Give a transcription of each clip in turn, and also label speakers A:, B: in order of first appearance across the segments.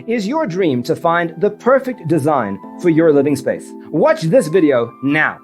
A: Is your dream to find the perfect design for your living space? Watch this video now.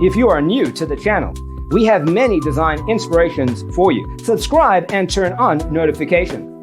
A: If you are new to the channel, we have many design inspirations for you. Subscribe and turn on notifications.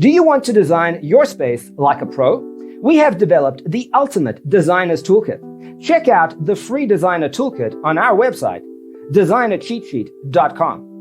A: Do you want to design your space like a pro? We have developed the ultimate designer's toolkit. Check out the free designer toolkit on our website, designercheatsheet.com.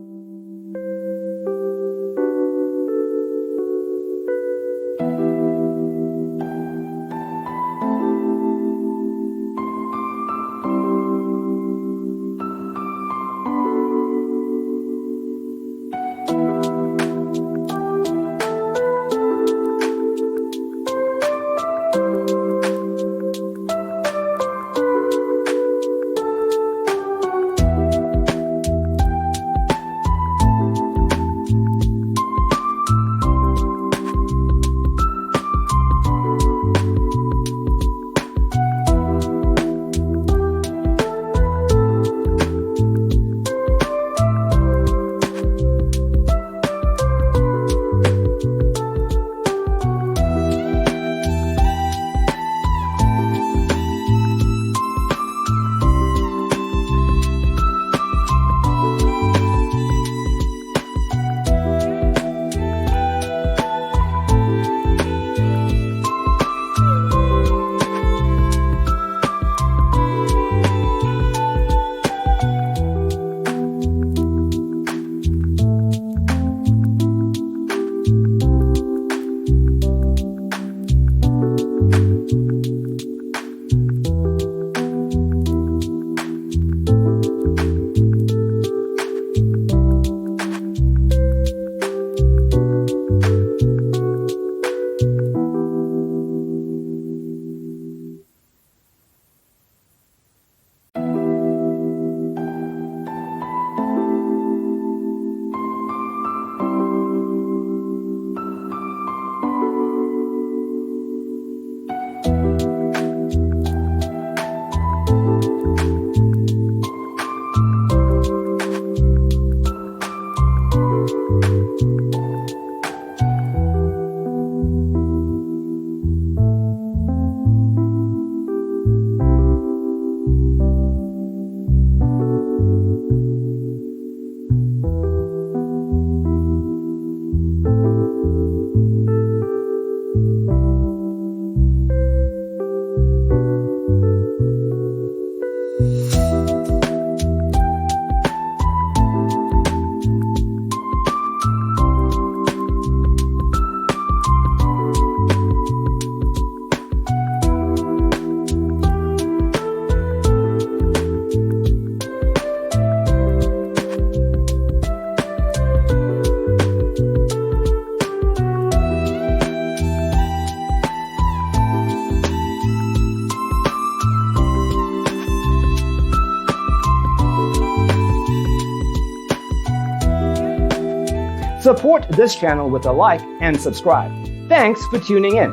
A: Support this channel with a like and subscribe. Thanks for tuning in.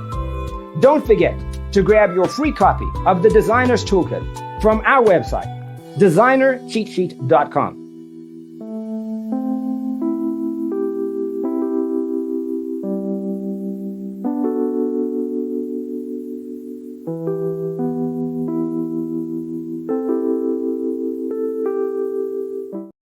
A: Don't forget to grab your free copy of the Designer's Toolkit from our website, designercheatsheet.com.